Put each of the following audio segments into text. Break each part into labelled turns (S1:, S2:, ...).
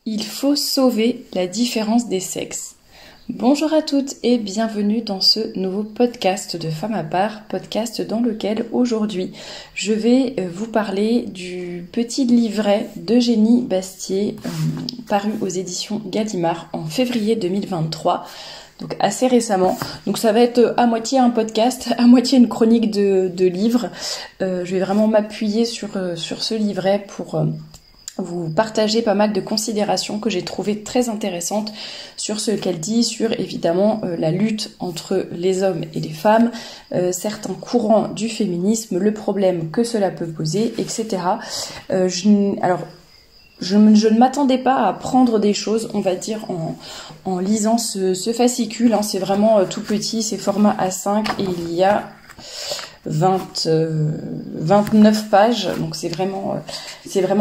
S1: Il faut sauver la différence des sexes. Bonjour à toutes et bienvenue dans ce nouveau podcast de Femmes à part, podcast dans lequel aujourd'hui je vais vous parler du petit livret d'Eugénie Bastier paru aux éditions Gallimard en février 2023. Donc assez récemment. Donc ça va être à moitié un podcast, à moitié une chronique de livres. Je vais vraiment m'appuyer sur ce livret pour vous partager pas mal de considérations que j'ai trouvées très intéressantes sur ce qu'elle dit, sur évidemment la lutte entre les hommes et les femmes, certains courants du féminisme, le problème que cela peut poser, etc. Je ne m'attendais pas à prendre des choses, on va dire, en lisant ce fascicule. C'est vraiment tout petit, c'est format A5 et il y a 29 pages, donc c'est vraiment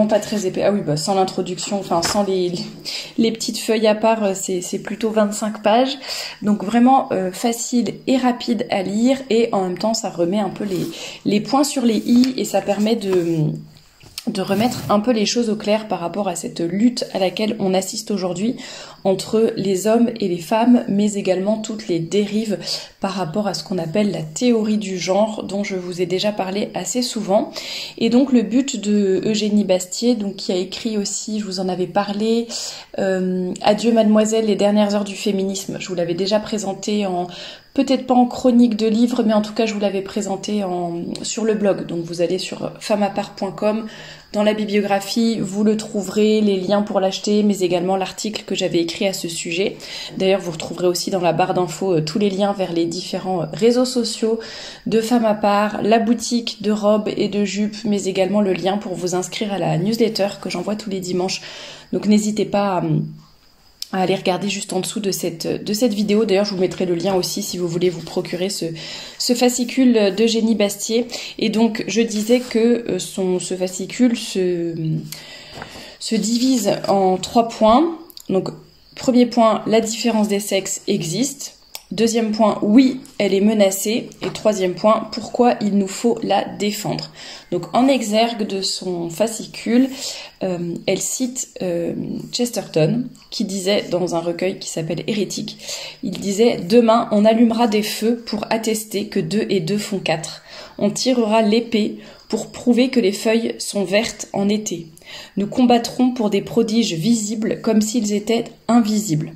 S1: pas très épais. Ah oui, sans l'introduction, sans les petites feuilles à part, c'est plutôt 25 pages. Donc vraiment facile et rapide à lire, et en même temps ça remet un peu les points sur les i, et ça permet de remettre un peu les choses au clair par rapport à cette lutte à laquelle on assiste aujourd'hui entre les hommes et les femmes, mais également toutes les dérives par rapport à ce qu'on appelle la théorie du genre, dont je vous ai déjà parlé assez souvent. Et donc le but de Eugénie Bastier, donc qui a écrit aussi, je vous en avais parlé, Adieu Mademoiselle, les dernières heures du féminisme. Je vous l'avais déjà présenté peut-être pas en chronique de livre, mais en tout cas je vous l'avais présenté sur le blog. Donc vous allez sur femmesapart.com, dans la bibliographie, vous le trouverez, les liens pour l'acheter, mais également l'article que j'avais écrit à ce sujet. D'ailleurs, vous retrouverez aussi dans la barre d'infos tous les liens vers les différents réseaux sociaux de Femmes à part, la boutique de robes et de jupes, mais également le lien pour vous inscrire à la newsletter que j'envoie tous les dimanches. Donc n'hésitez pas à aller regarder juste en dessous de cette vidéo. D'ailleurs, je vous mettrai le lien aussi si vous voulez vous procurer ce fascicule d'Eugénie Bastier. Et donc, je disais que ce fascicule se divise en 3 points. Donc, premier point, la différence des sexes existe. Deuxième point, oui, elle est menacée. Et troisième point, pourquoi il nous faut la défendre. Donc en exergue de son fascicule, elle cite Chesterton, qui disait dans un recueil qui s'appelle Hérétique, il disait « Demain, on allumera des feux pour attester que 2 et 2 font 4. On tirera l'épée pour prouver que les feuilles sont vertes en été. Nous combattrons pour des prodiges visibles comme s'ils étaient invisibles. »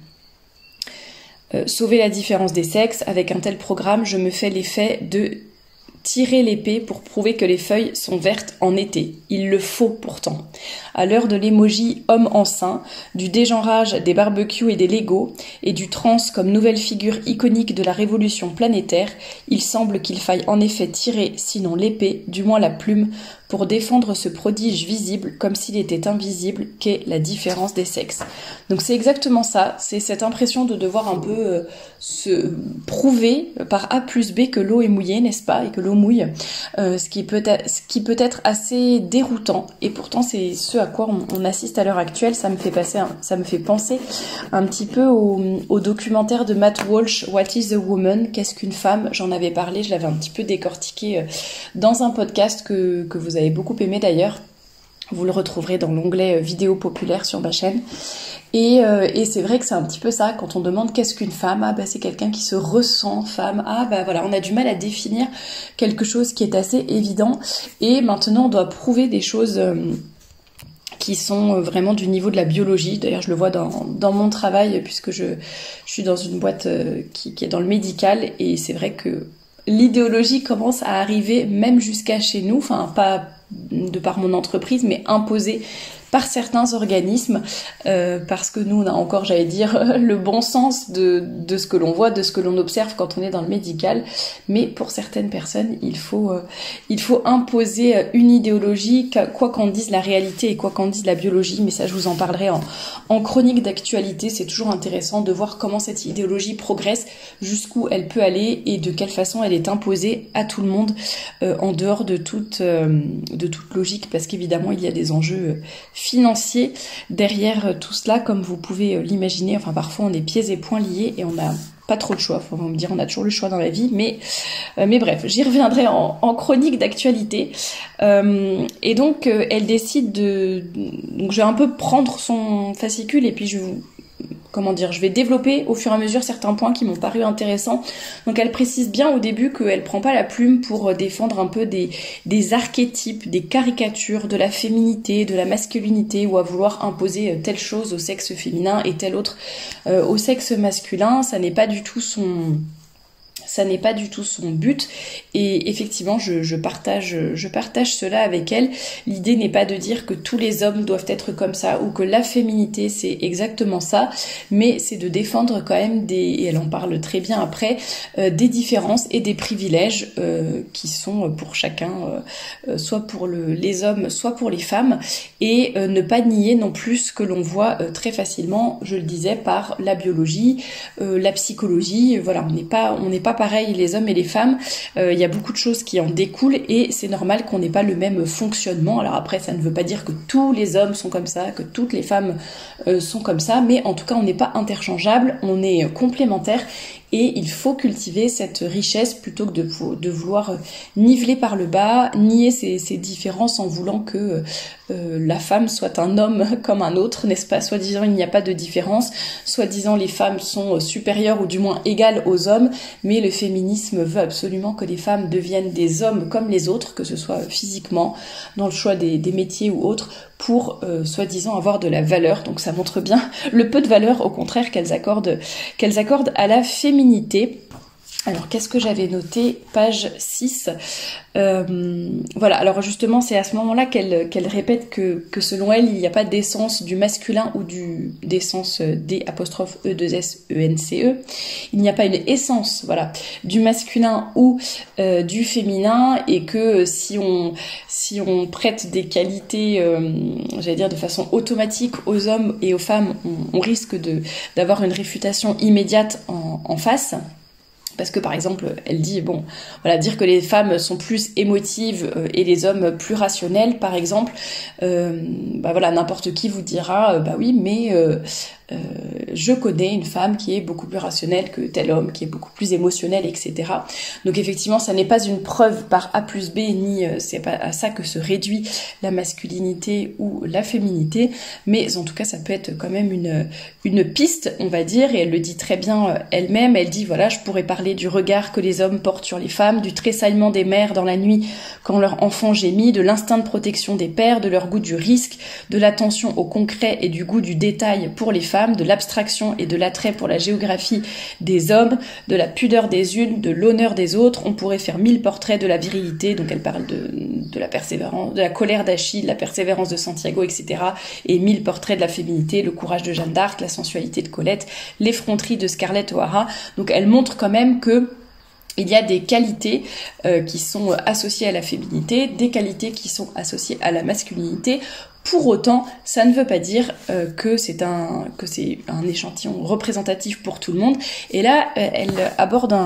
S1: Sauver la différence des sexes, avec un tel programme, je me fais l'effet de tirer l'épée pour prouver que les feuilles sont vertes en été. Il le faut pourtant. À l'heure de l'émoji homme enceint, du dégenrage des barbecues et des Legos, et du trans comme nouvelle figure iconique de la révolution planétaire, il semble qu'il faille en effet tirer, sinon l'épée, du moins la plume, pour défendre ce prodige visible comme s'il était invisible qu'est la différence des sexes. Donc c'est exactement ça, c'est cette impression de devoir un peu se prouver par A plus B que l'eau est mouillée, n'est-ce pas, et que l'eau mouille, ce qui peut être assez déroutant, et pourtant c'est ce à quoi on assiste à l'heure actuelle. Ça me fait penser un petit peu au documentaire de Matt Walsh, What is a Woman? Qu'est-ce qu'une femme? J'en avais parlé, je l'avais un petit peu décortiqué dans un podcast que vous avez beaucoup aimé d'ailleurs. Vous le retrouverez dans l'onglet vidéo populaire sur ma chaîne. Et c'est vrai que c'est un petit peu ça, quand on demande qu'est-ce qu'une femme, c'est quelqu'un qui se ressent femme. Voilà, on a du mal à définir quelque chose qui est assez évident. Et maintenant, on doit prouver des choses qui sont vraiment du niveau de la biologie. D'ailleurs, je le vois dans mon travail, puisque je suis dans une boîte qui est dans le médical, et c'est vrai que l'idéologie commence à arriver même jusqu'à chez nous, pas de par mon entreprise, mais imposée par certains organismes, parce que nous on a encore, j'allais dire, le bon sens de ce que l'on voit, de ce que l'on observe quand on est dans le médical, mais pour certaines personnes il faut imposer une idéologie, quoi qu'en dise la réalité et quoi qu'en dise la biologie. Mais ça, je vous en parlerai en chronique d'actualité. C'est toujours intéressant de voir comment cette idéologie progresse, jusqu'où elle peut aller et de quelle façon elle est imposée à tout le monde, en dehors de toute logique, parce qu'évidemment il y a des enjeux financiers derrière tout cela, comme vous pouvez l'imaginer. Parfois on est pieds et poings liés et on a pas trop de choix. Enfin, on va me dire, on a toujours le choix dans la vie, mais bref, j'y reviendrai en chronique d'actualité. Et donc, elle décide donc je vais un peu prendre son fascicule et puis je vais développer au fur et à mesure certains points qui m'ont paru intéressants. Donc elle précise bien au début qu'elle prend pas la plume pour défendre un peu des archétypes, des caricatures de la féminité, de la masculinité, ou à vouloir imposer telle chose au sexe féminin et telle autre au sexe masculin. Ça n'est pas du tout son but, et effectivement je partage cela avec elle. L'idée n'est pas de dire que tous les hommes doivent être comme ça ou que la féminité c'est exactement ça, mais c'est de défendre quand même et elle en parle très bien après, des différences et des privilèges qui sont pour chacun, soit pour les hommes, soit pour les femmes, et ne pas nier non plus ce que l'on voit très facilement, je le disais, par la biologie, la psychologie. Voilà, on n'est pas pareil les hommes et les femmes, il y a beaucoup de choses qui en découlent et c'est normal qu'on n'ait pas le même fonctionnement. Alors après, ça ne veut pas dire que tous les hommes sont comme ça, que toutes les femmes sont comme ça, mais en tout cas on n'est pas interchangeables, on est complémentaires. Et il faut cultiver cette richesse plutôt que de vouloir niveler par le bas, nier ces différences en voulant que la femme soit un homme comme un autre, n'est-ce pas? Soi-disant il n'y a pas de différence, soi-disant les femmes sont supérieures ou du moins égales aux hommes, mais le féminisme veut absolument que les femmes deviennent des hommes comme les autres, que ce soit physiquement, dans le choix des métiers ou autres, pour soi-disant avoir de la valeur. Donc ça montre bien le peu de valeur au contraire qu'elles accordent à la féminité. Alors qu'est-ce que j'avais noté? Page 6. Voilà, alors justement c'est à ce moment-là qu'elle répète que selon elle il n'y a pas d'essence du masculin ou d'essence D'(E2S-E-N-C-E). Il n'y a pas une essence, voilà, du masculin ou du féminin, et que si on prête des qualités, j'allais dire de façon automatique aux hommes et aux femmes, on risque d'avoir une réfutation immédiate en face. Parce que par exemple, elle dit, bon, voilà, dire que les femmes sont plus émotives et les hommes plus rationnels, par exemple, voilà, n'importe qui vous dira, bah oui, mais je connais une femme qui est beaucoup plus rationnelle que tel homme, qui est beaucoup plus émotionnel, etc. Donc effectivement, ça n'est pas une preuve par A plus B, ni c'est pas à ça que se réduit la masculinité ou la féminité, mais en tout cas, ça peut être quand même une piste, on va dire, et elle le dit très bien elle-même. Elle dit, voilà, je pourrais parler du regard que les hommes portent sur les femmes, du tressaillement des mères dans la nuit quand leur enfant gémit, de l'instinct de protection des pères, de leur goût du risque, de l'attention au concret et du goût du détail pour les femmes, de l'abstraction et de l'attrait pour la géographie des hommes, de la pudeur des unes, de l'honneur des autres. On pourrait faire 1000 portraits de la virilité, donc elle parle de la persévérance, de la colère d'Achille, la persévérance de Santiago, etc. Et 1000 portraits de la féminité, le courage de Jeanne d'Arc, la sensualité de Colette, l'effronterie de Scarlett O'Hara. Donc elle montre quand même que il y a des qualités qui sont associées à la féminité, des qualités qui sont associées à la masculinité. Pour autant, ça ne veut pas dire que c'est un échantillon représentatif pour tout le monde. Et là, elle aborde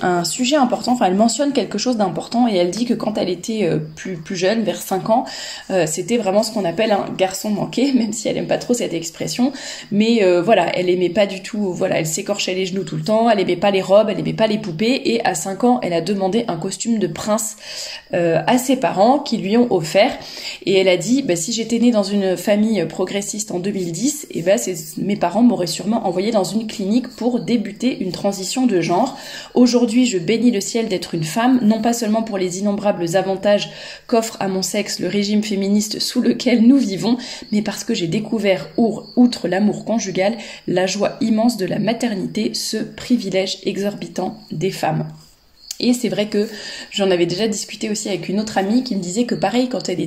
S1: un sujet important, enfin elle mentionne quelque chose d'important, et elle dit que quand elle était plus jeune, vers 5 ans, c'était vraiment ce qu'on appelle un garçon manqué, même si elle aime pas trop cette expression. Mais voilà, elle aimait pas du tout, voilà, elle s'écorchait les genoux tout le temps, elle aimait pas les robes, elle aimait pas les poupées, et à 5 ans, elle a demandé un costume de prince à ses parents qui lui ont offert. Et elle a dit, bah, si j'étais née dans une famille progressiste en 2010, et ben mes parents m'auraient sûrement envoyée dans une clinique pour débuter une transition de genre. Aujourd'hui, je bénis le ciel d'être une femme, non pas seulement pour les innombrables avantages qu'offre à mon sexe le régime féministe sous lequel nous vivons, mais parce que j'ai découvert, outre l'amour conjugal, la joie immense de la maternité, ce privilège exorbitant des femmes. Et c'est vrai que j'en avais déjà discuté aussi avec une autre amie qui me disait que pareil, quand elle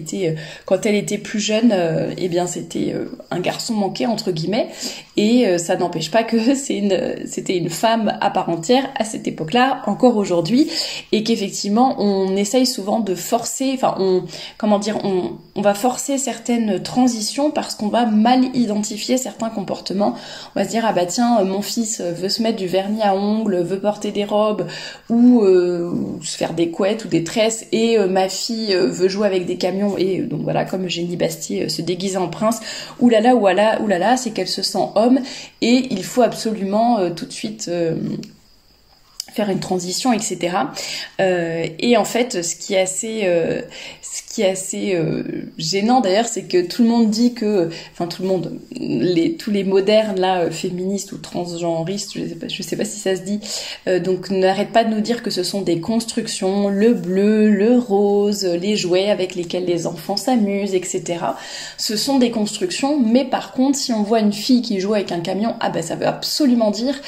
S1: était plus jeune, eh bien c'était un garçon manqué entre guillemets, et ça n'empêche pas que c'était une femme à part entière à cette époque-là, encore aujourd'hui, et qu'effectivement on essaye souvent de forcer, enfin on va forcer certaines transitions parce qu'on va mal identifier certains comportements. On va se dire, ah bah tiens, mon fils veut se mettre du vernis à ongles, veut porter des robes, ou ou se faire des couettes ou des tresses, et ma fille veut jouer avec des camions, et donc voilà, comme Génie Bastier se déguise en prince, oulala, c'est qu'elle se sent homme, et il faut absolument tout de suite faire une transition, etc. Et en fait, ce qui est assez gênant d'ailleurs, c'est que tout le monde dit que, enfin tout le monde, tous les modernes là, féministes ou transgenristes, je sais pas si ça se dit, donc n'arrêtent pas de nous dire que ce sont des constructions, le bleu, le rose, les jouets avec lesquels les enfants s'amusent, etc. Ce sont des constructions, mais par contre, si on voit une fille qui joue avec un camion, ah ben ça veut absolument dire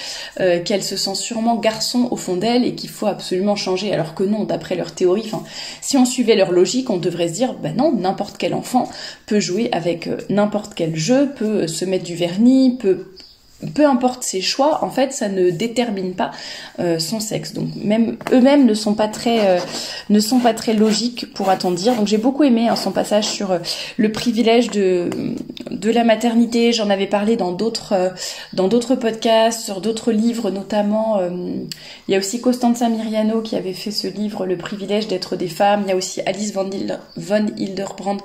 S1: qu'elle se sent sûrement garçon au fond d'elle et qu'il faut absolument changer, alors que non, d'après leur théorie, enfin, si on suivait leur logique, on devrait se dire, bah non, n'importe quel enfant peut jouer avec n'importe quel jeu, peut se mettre du vernis, peu importe ses choix, en fait, ça ne détermine pas son sexe. Donc même eux-mêmes ne sont pas très logiques, pourra-t-on dire. Donc j'ai beaucoup aimé son passage sur le privilège de la maternité. J'en avais parlé dans d'autres podcasts, sur d'autres livres, notamment. Il y a aussi Costanza Miriano qui avait fait ce livre, Le privilège d'être des femmes. Il y a aussi Alice von Hildebrand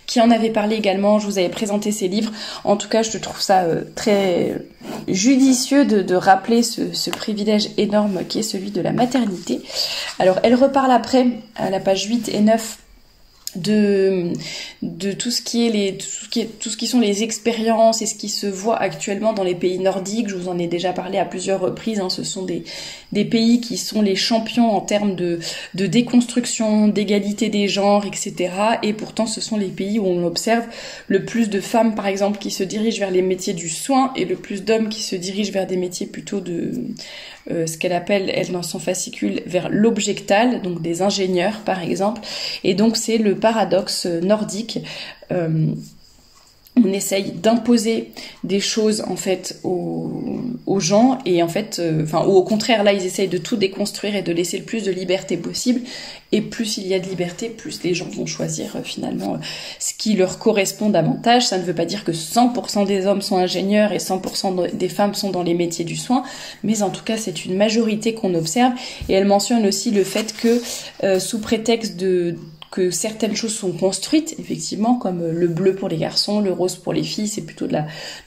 S1: qui en avait parlé également. Je vous avais présenté ces livres. En tout cas, je trouve ça très judicieux de rappeler ce privilège énorme qui est celui de la maternité. Alors elle reparle après à la page 8 et 9 de tout ce qui sont les expériences et ce qui se voit actuellement dans les pays nordiques. Je vous en ai déjà parlé à plusieurs reprises, ce sont des pays qui sont les champions en termes de déconstruction, d'égalité des genres, etc. Et pourtant ce sont les pays où on observe le plus de femmes, par exemple, qui se dirigent vers les métiers du soin, et le plus d'hommes qui se dirigent vers des métiers plutôt de ce qu'elle appelle, elle, dans son fascicule, vers l'objectal, donc des ingénieurs par exemple. Et donc c'est le paradoxe nordique. On essaye d'imposer des choses en fait aux gens, et en fait, ou au contraire là ils essayent de tout déconstruire et de laisser le plus de liberté possible. Et plus il y a de liberté, plus les gens vont choisir finalement ce qui leur correspond davantage. Ça ne veut pas dire que 100% des hommes sont ingénieurs et 100% des femmes sont dans les métiers du soin, mais en tout cas c'est une majorité qu'on observe. Et elle mentionne aussi le fait que sous prétexte que certaines choses sont construites, effectivement, comme le bleu pour les garçons, le rose pour les filles, c'est plutôt de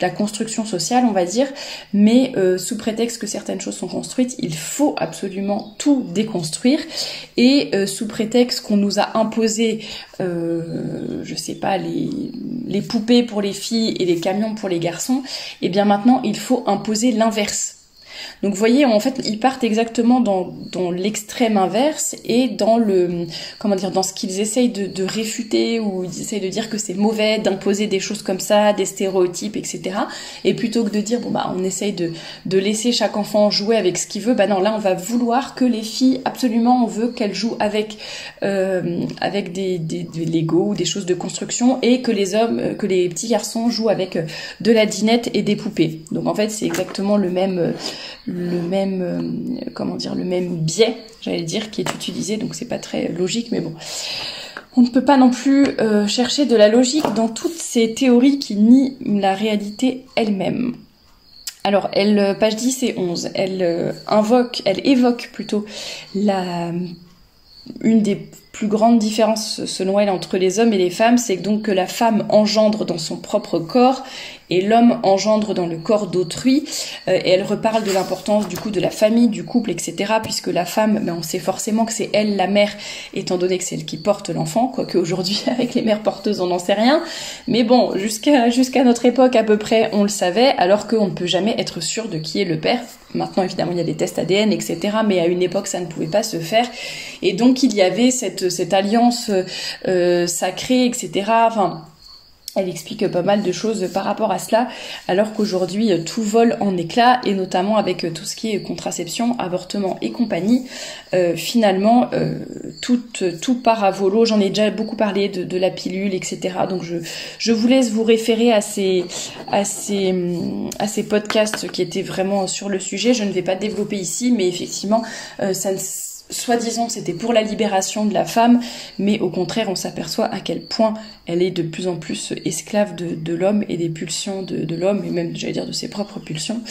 S1: la construction sociale, on va dire, mais sous prétexte que certaines choses sont construites, il faut absolument tout déconstruire, et sous prétexte qu'on nous a imposé, je sais pas, les poupées pour les filles et les camions pour les garçons, et bien maintenant, il faut imposer l'inverse. Donc vous voyez, en fait, ils partent exactement dans l'extrême inverse, et dans dans ce qu'ils essayent de réfuter, ou ils essayent de dire que c'est mauvais d'imposer des choses comme ça, des stéréotypes, etc. Et plutôt que de dire, on essaye de laisser chaque enfant jouer avec ce qu'il veut, non, là on va vouloir que les filles, absolument, on veut qu'elles jouent avec des Lego ou des choses de construction, et que les hommes, que les petits garçons jouent avec de la dinette et des poupées. Donc en fait, c'est exactement le même biais, j'allais dire, qui est utilisé, donc c'est pas très logique, mais bon. On ne peut pas non plus chercher de la logique dans toutes ces théories qui nient la réalité elle-même. Alors, page 10 et 11, elle évoque plutôt une des plus grande différence selon elle entre les hommes et les femmes, c'est donc que la femme engendre dans son propre corps et l'homme engendre dans le corps d'autrui. Et elle reparle de l'importance du coup de la famille, du couple, etc. Puisque la femme, on sait forcément que c'est elle la mère, étant donné que c'est elle qui porte l'enfant, quoique aujourd'hui avec les mères porteuses on n'en sait rien. Mais bon, jusqu'à notre époque à peu près on le savait, alors qu'on ne peut jamais être sûr de qui est le père. Maintenant évidemment il y a des tests ADN, etc. Mais à une époque ça ne pouvait pas se faire. Et donc il y avait cette alliance sacrée, etc. Enfin, elle explique pas mal de choses par rapport à cela, alors qu'aujourd'hui tout vole en éclats, et notamment avec tout ce qui est contraception, avortement et compagnie. Finalement, tout part à volo. J'en ai déjà beaucoup parlé de la pilule, etc. Donc je vous laisse vous référer à ces podcasts qui étaient vraiment sur le sujet. Je ne vais pas développer ici, mais effectivement, soi-disant c'était pour la libération de la femme, mais au contraire on s'aperçoit à quel point elle est de plus en plus esclave de l'homme et des pulsions de l'homme, et même j'allais dire de ses propres pulsions,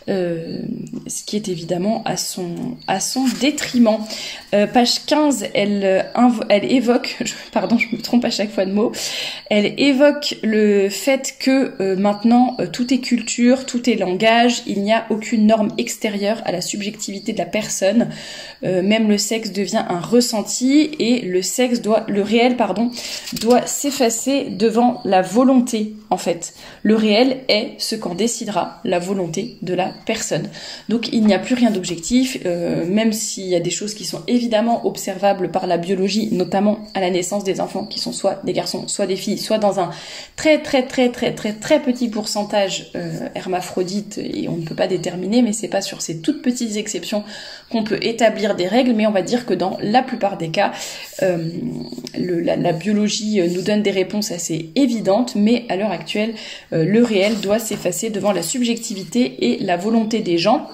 S1: ce qui est évidemment à son détriment. Page 15, elle évoque, pardon je me trompe à chaque fois de mot, elle évoque le fait que maintenant tout est culture, tout est langage, il n'y a aucune norme extérieure à la subjectivité de la personne, même le sexe devient un ressenti et le réel doit s'effacer devant la volonté en fait. Le réel est ce qu'en décidera la volonté de la personne. Donc il n'y a plus rien d'objectif, même s'il y a des choses qui sont évidemment observables par la biologie, notamment à la naissance des enfants qui sont soit des garçons, soit des filles, soit dans un très petit pourcentage hermaphrodite, et on ne peut pas déterminer, mais c'est pas sur ces toutes petites exceptions qu'on peut établir des règles, mais on va dire que dans la plupart des cas, la biologie nous donne des réponses assez évidentes, mais à l'heure actuelle, le réel doit s'effacer devant la subjectivité et la volonté des gens.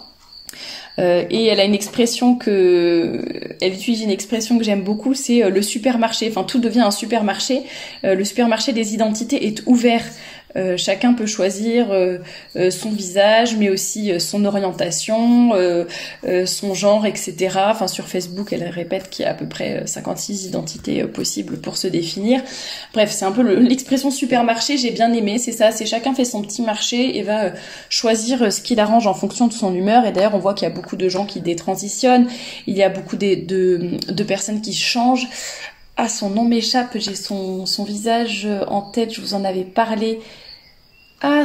S1: Et elle utilise une expression que j'aime beaucoup, c'est le supermarché. Enfin, tout devient un supermarché. Le supermarché des identités est ouvert. Chacun peut choisir son visage, mais aussi son orientation, son genre, etc. Enfin, sur Facebook, elle répète qu'il y a à peu près 56 identités possibles pour se définir. Bref, c'est un peu l'expression supermarché, j'ai bien aimé, c'est ça, c'est chacun fait son petit marché et va choisir ce qui l'arrange en fonction de son humeur. Et d'ailleurs, on voit qu'il y a beaucoup de gens qui détransitionnent, il y a beaucoup de personnes qui changent. Ah, son nom m'échappe, j'ai son visage en tête, je vous en avais parlé. Ah,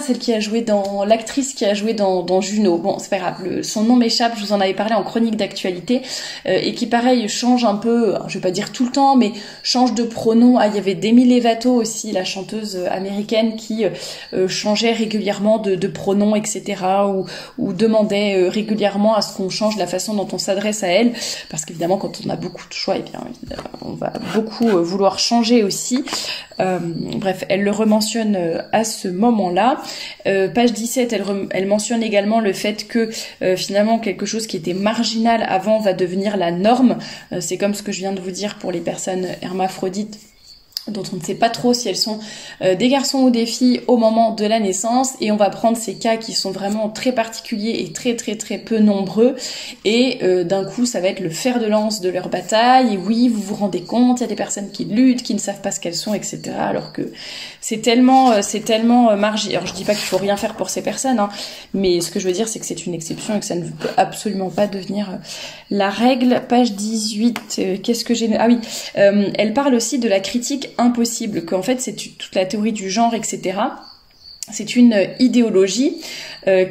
S1: l'actrice qui a joué dans Juno. Bon, c'est pas grave, son nom m'échappe, je vous en avais parlé en chronique d'actualité, et qui pareil change un peu, je vais pas dire tout le temps, mais change de pronom. Ah, il y avait Demi Lovato aussi, la chanteuse américaine, qui changeait régulièrement de pronom, etc., ou demandait régulièrement à ce qu'on change la façon dont on s'adresse à elle, parce qu'évidemment quand on a beaucoup de choix, eh bien on va beaucoup vouloir changer aussi. Bref, elle le rementionne à ce moment-là. Page 17, elle mentionne également le fait que finalement quelque chose qui était marginal avant va devenir la norme. C'est comme ce que je viens de vous dire pour les personnes hermaphrodites, dont on ne sait pas trop si elles sont des garçons ou des filles au moment de la naissance, et on va prendre ces cas qui sont vraiment très particuliers et très peu nombreux, et d'un coup ça va être le fer de lance de leur bataille. Et oui, vous vous rendez compte, il y a des personnes qui luttent, qui ne savent pas ce qu'elles sont, etc. Alors que c'est tellement marginal. Alors je dis pas qu'il faut rien faire pour ces personnes, hein, mais ce que je veux dire c'est que c'est une exception et que ça ne peut absolument pas devenir la règle. Page 18, qu'est-ce que j'ai... Ah oui, elle parle aussi de la critique impossible, qu'en fait c'est toute la théorie du genre, etc. C'est une idéologie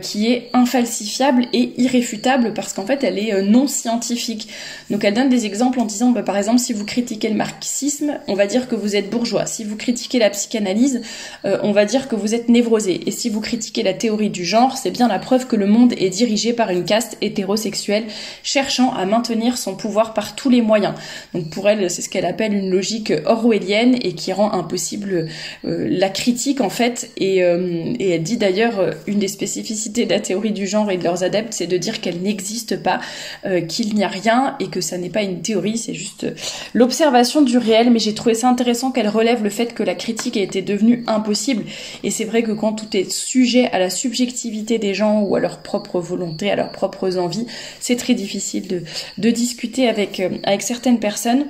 S1: qui est infalsifiable et irréfutable, parce qu'en fait elle est non scientifique. Donc elle donne des exemples en disant par exemple, si vous critiquez le marxisme, on va dire que vous êtes bourgeois. Si vous critiquez la psychanalyse, on va dire que vous êtes névrosé. Et si vous critiquez la théorie du genre, c'est bien la preuve que le monde est dirigé par une caste hétérosexuelle cherchant à maintenir son pouvoir par tous les moyens. Donc pour elle, c'est ce qu'elle appelle une logique orwellienne et qui rend impossible la critique en fait. Et elle dit d'ailleurs, une des spécificités de la théorie du genre et de leurs adeptes, c'est de dire qu'elle n'existe pas, qu'il n'y a rien et que ça n'est pas une théorie, c'est juste l'observation du réel. Mais j'ai trouvé ça intéressant qu'elle relève le fait que la critique a été devenue impossible. Et c'est vrai que quand tout est sujet à la subjectivité des gens ou à leur propre volonté, à leurs propres envies, c'est très difficile de discuter avec certaines personnes.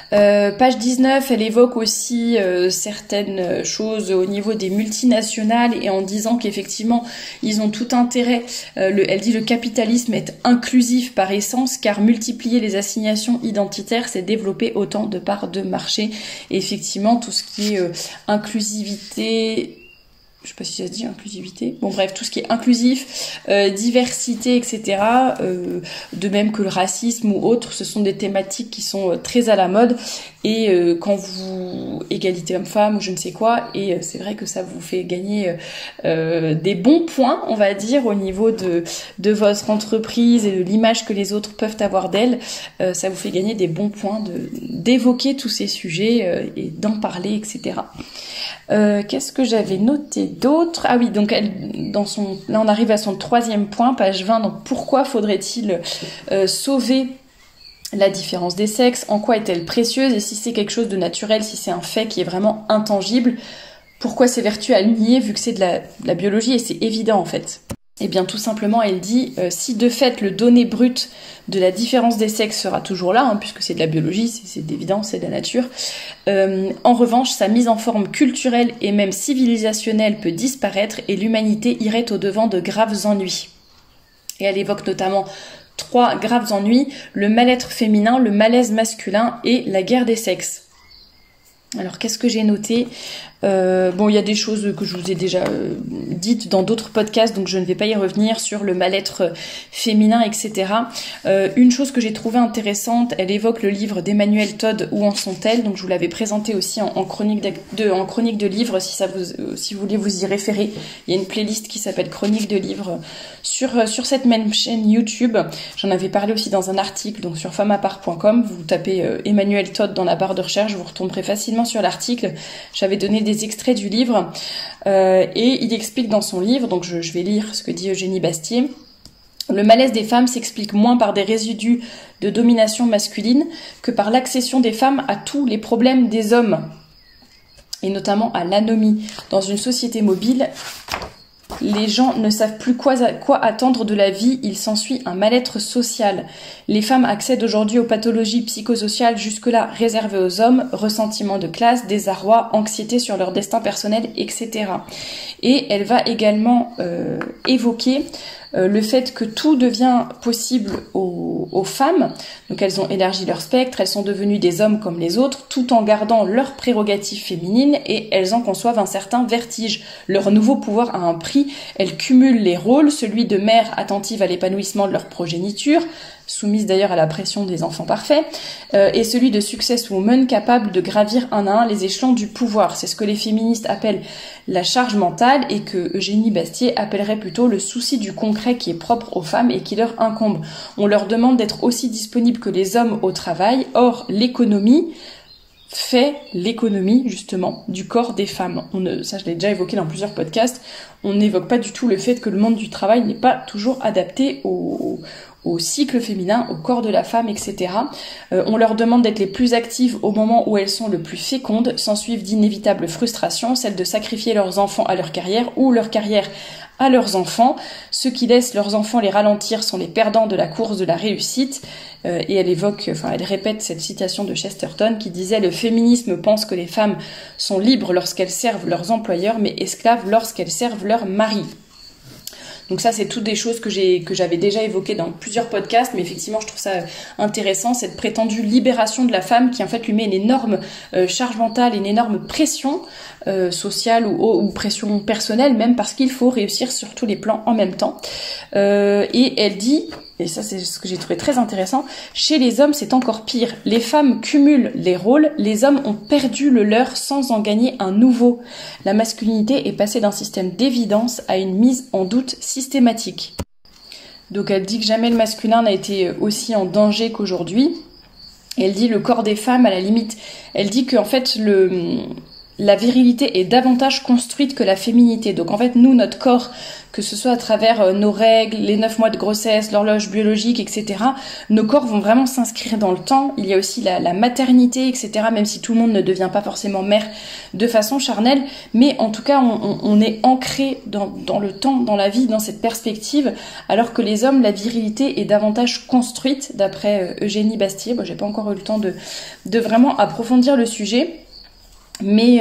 S1: Page 19, elle évoque aussi certaines choses au niveau des multinationales, et en disant qu'effectivement ils ont tout intérêt, elle dit le capitalisme est inclusif par essence, car multiplier les assignations identitaires c'est développer autant de parts de marché. Et effectivement tout ce qui est inclusivité, je sais pas si ça se dit inclusivité, bon bref, tout ce qui est inclusif, diversité, etc., de même que le racisme ou autre, ce sont des thématiques qui sont très à la mode, et égalité homme-femme ou je ne sais quoi, et c'est vrai que ça vous fait gagner des bons points, on va dire, au niveau de votre entreprise et de l'image que les autres peuvent avoir d'elle. Ça vous fait gagner des bons points d'évoquer tous ces sujets et d'en parler, etc. Qu'est-ce que j'avais noté d'autre? Ah oui, donc là on arrive à son troisième point, page 20. Donc pourquoi faudrait-il sauver la différence des sexes, en quoi est-elle précieuse, et si c'est quelque chose de naturel, si c'est un fait qui est vraiment intangible, pourquoi c'est vertueux à le nier vu que c'est de la biologie, et c'est évident en fait. Eh bien tout simplement elle dit, si de fait le donné brut de la différence des sexes sera toujours là, puisque c'est de la biologie, c'est évident, c'est de la nature, en revanche sa mise en forme culturelle et même civilisationnelle peut disparaître et l'humanité irait au-devant de graves ennuis. Et elle évoque notamment 3 graves ennuis, le mal-être féminin, le malaise masculin et la guerre des sexes. Alors qu'est-ce que j'ai noté ? Il y a des choses que je vous ai déjà dites dans d'autres podcasts, donc je ne vais pas y revenir sur le mal-être féminin, etc. Une chose que j'ai trouvée intéressante, elle évoque le livre d'Emmanuel Todd, Où en sont-elles ? Donc je vous l'avais présenté aussi en chronique de livres, si vous voulez vous y référer. Il y a une playlist qui s'appelle Chronique de livres sur cette même chaîne YouTube. J'en avais parlé aussi dans un article, donc sur femmeapart.com. Vous tapez Emmanuel Todd dans la barre de recherche, vous retomberez facilement sur l'article. J'avais donné des extraits du livre et il explique dans son livre, donc je vais lire ce que dit Eugénie Bastier. Le malaise des femmes s'explique moins par des résidus de domination masculine que par l'accession des femmes à tous les problèmes des hommes, et notamment à l'anomie. Dans une société mobile, les gens ne savent plus quoi attendre de la vie, il s'ensuit un mal-être social. Les femmes accèdent aujourd'hui aux pathologies psychosociales jusque-là réservées aux hommes, ressentiment de classe, désarroi, anxiété sur leur destin personnel, etc. Et elle va également évoquer le fait que tout devient possible aux femmes. Donc elles ont élargi leur spectre, elles sont devenues des hommes comme les autres, tout en gardant leurs prérogatives féminines, et elles en conçoivent un certain vertige. Leur nouveau pouvoir a un prix, elles cumulent les rôles, celui de mère attentive à l'épanouissement de leur progéniture, soumise d'ailleurs à la pression des enfants parfaits, et celui de successwoman capable de gravir un à un les échelons du pouvoir. C'est ce que les féministes appellent la charge mentale et que Eugénie Bastier appellerait plutôt le souci du concret qui est propre aux femmes et qui leur incombe. On leur demande d'être aussi disponibles que les hommes au travail, or l'économie fait l'économie justement du corps des femmes. Ça je l'ai déjà évoqué dans plusieurs podcasts, on n'évoque pas du tout le fait que le monde du travail n'est pas toujours adapté au cycle féminin, au corps de la femme, etc. On leur demande d'être les plus actives au moment où elles sont le plus fécondes, s'ensuivent d'inévitables frustrations, celles de sacrifier leurs enfants à leur carrière ou leur carrière à leurs enfants. Ceux qui laissent leurs enfants les ralentir sont les perdants de la course de la réussite. Et elle répète cette citation de Chesterton qui disait « Le féminisme pense que les femmes sont libres lorsqu'elles servent leurs employeurs, mais esclaves lorsqu'elles servent leurs maris ». Donc ça, c'est toutes des choses que j'avais déjà évoquées dans plusieurs podcasts, mais effectivement, je trouve ça intéressant, cette prétendue libération de la femme qui en fait lui met une énorme charge mentale, une énorme pression sociale ou pression personnelle, même parce qu'il faut réussir sur tous les plans en même temps. Et elle dit, et ça c'est ce que j'ai trouvé très intéressant, chez les hommes c'est encore pire. Les femmes cumulent les rôles, les hommes ont perdu le leur sans en gagner un nouveau. La masculinité est passée d'un système d'évidence à une mise en doute systématique. Donc elle dit que jamais le masculin n'a été aussi en danger qu'aujourd'hui. Elle dit le corps des femmes, à la limite, elle dit que en fait la virilité est davantage construite que la féminité. Donc en fait, nous, notre corps, que ce soit à travers nos règles, les 9 mois de grossesse, l'horloge biologique, etc., nos corps vont vraiment s'inscrire dans le temps. Il y a aussi la maternité, etc., même si tout le monde ne devient pas forcément mère de façon charnelle. Mais en tout cas, on est ancré dans le temps, dans la vie, dans cette perspective, alors que les hommes, la virilité est davantage construite, d'après Eugénie Bastier. Bon, j'ai pas encore eu le temps de vraiment approfondir le sujet. Mais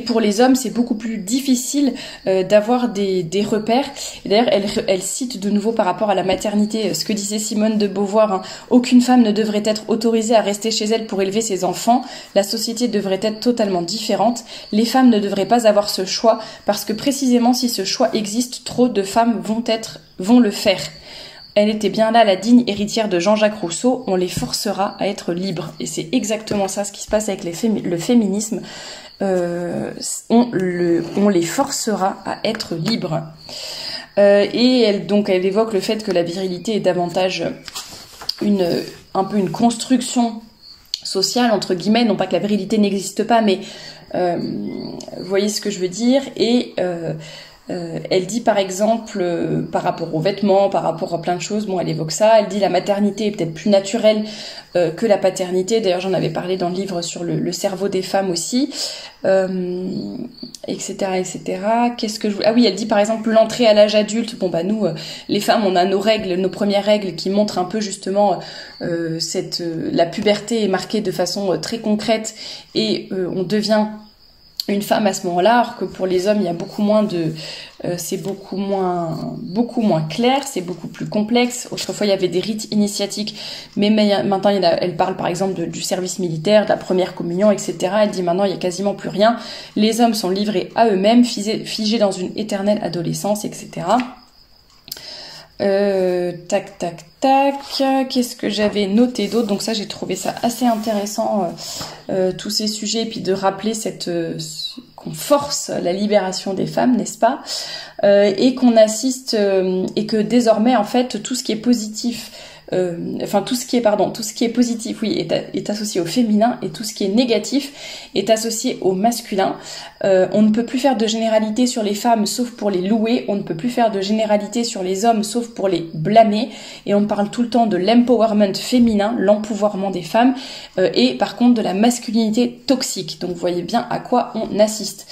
S1: pour les hommes, c'est beaucoup plus difficile d'avoir des repères. Et d'ailleurs, elle cite de nouveau par rapport à la maternité ce que disait Simone de Beauvoir. Aucune femme ne devrait être autorisée à rester chez elle pour élever ses enfants. La société devrait être totalement différente. Les femmes ne devraient pas avoir ce choix parce que précisément si ce choix existe, trop de femmes vont le faire. Elle était bien là, la digne héritière de Jean-Jacques Rousseau, on les forcera à être libres. Et c'est exactement ça ce qui se passe avec le féminisme. On les forcera à être libres. Et elle évoque le fait que la virilité est davantage un peu une construction sociale, entre guillemets, non pas que la virilité n'existe pas, mais vous voyez ce que je veux dire. Et Elle dit par exemple, par rapport aux vêtements, par rapport à plein de choses, bon elle évoque ça, elle dit la maternité est peut-être plus naturelle que la paternité, d'ailleurs j'en avais parlé dans le livre sur le cerveau des femmes aussi, etc. etc. Ah oui, elle dit par exemple l'entrée à l'âge adulte, bon bah nous les femmes on a nos règles, nos premières règles qui montrent un peu justement la puberté est marquée de façon très concrète et on devient une femme à ce moment-là, alors que pour les hommes, il y a beaucoup moins c'est beaucoup moins clair, c'est beaucoup plus complexe. Autrefois, il y avait des rites initiatiques, mais maintenant, elle parle par exemple du service militaire, de la première communion, etc. Elle dit maintenant, il y a quasiment plus rien. Les hommes sont livrés à eux-mêmes, figés dans une éternelle adolescence, etc. Tac, tac, tac. Qu'est-ce que j'avais noté d'autre? Donc ça, j'ai trouvé ça assez intéressant, tous ces sujets, et puis de rappeler qu'on force la libération des femmes, n'est-ce pas? Et qu'on assiste, et que désormais, en fait, tout ce qui est positif, tout ce qui est positif, oui, est associé au féminin, et tout ce qui est négatif est associé au masculin. On ne peut plus faire de généralité sur les femmes sauf pour les louer, on ne peut plus faire de généralité sur les hommes sauf pour les blâmer, et on parle tout le temps de l'empowerment féminin, l'empouvoirment des femmes, et par contre de la masculinité toxique. Donc vous voyez bien à quoi on assiste.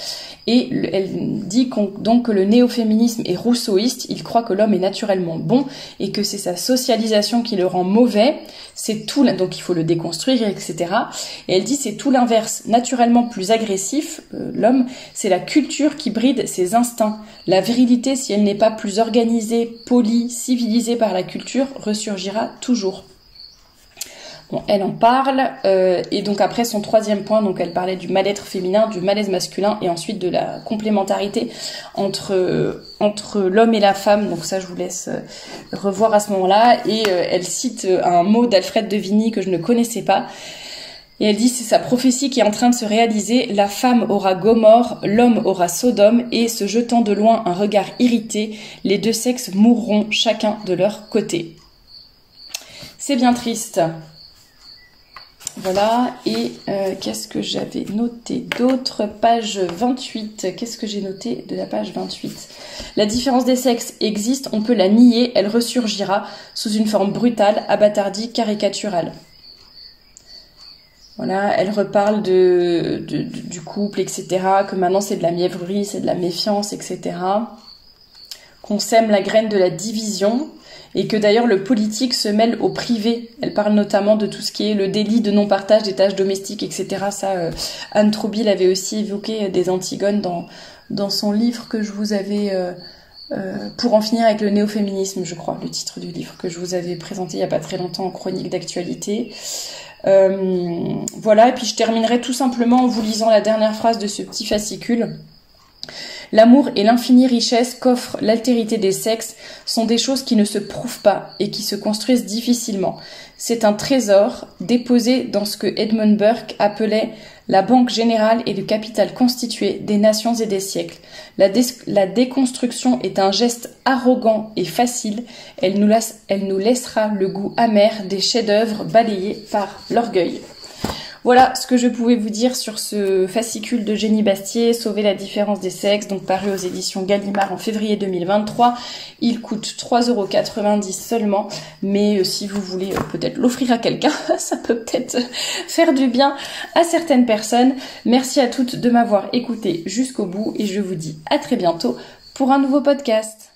S1: Et elle dit donc que le néo-féminisme est rousseauiste, il croit que l'homme est naturellement bon et que c'est sa socialisation qui le rend mauvais, c'est tout, donc il faut le déconstruire, etc. Et elle dit c'est tout l'inverse, naturellement plus agressif, l'homme, c'est la culture qui bride ses instincts. La virilité, si elle n'est pas plus organisée, polie, civilisée par la culture, ressurgira toujours. Bon, elle en parle, et donc après son troisième point, donc elle parlait du mal-être féminin, du malaise masculin, et ensuite de la complémentarité entre l'homme et la femme. Donc ça, je vous laisse revoir à ce moment-là. Et elle cite un mot d'Alfred de Vigny que je ne connaissais pas. Et elle dit, c'est sa prophétie qui est en train de se réaliser. La femme aura Gomorrhe, l'homme aura Sodome, et se jetant de loin un regard irrité, les deux sexes mourront chacun de leur côté. C'est bien triste. Voilà, et qu'est-ce que j'avais noté d'autre? Page 28, qu'est-ce que j'ai noté de la page 28? La différence des sexes existe, on peut la nier, elle ressurgira sous une forme brutale, abâtardie, caricaturale. Voilà, elle reparle du couple, etc., que maintenant c'est de la mièvrerie, c'est de la méfiance, etc., qu'on sème la graine de la division, et que d'ailleurs le politique se mêle au privé. Elle parle notamment de tout ce qui est le délit de non-partage des tâches domestiques, etc. Ça, Anne Trouby avait aussi évoqué des Antigones dans son livre que je vous avais... pour en finir avec le néo-féminisme, je crois, le titre du livre que je vous avais présenté il n'y a pas très longtemps en chronique d'actualité. Voilà, et puis je terminerai tout simplement en vous lisant la dernière phrase de ce petit fascicule. L'amour et l'infinie richesse qu'offre l'altérité des sexes sont des choses qui ne se prouvent pas et qui se construisent difficilement. C'est un trésor déposé dans ce que Edmund Burke appelait la banque générale et le capital constitué des nations et des siècles. La déconstruction est un geste arrogant et facile. Elle nous laissera le goût amer des chefs-d'œuvre balayés par l'orgueil. Voilà ce que je pouvais vous dire sur ce fascicule de Jenny Bastier, Sauver la différence des sexes, donc paru aux éditions Gallimard en février 2023. Il coûte 3,90 € seulement, mais si vous voulez peut-être l'offrir à quelqu'un, ça peut peut-être faire du bien à certaines personnes. Merci à toutes de m'avoir écouté jusqu'au bout et je vous dis à très bientôt pour un nouveau podcast.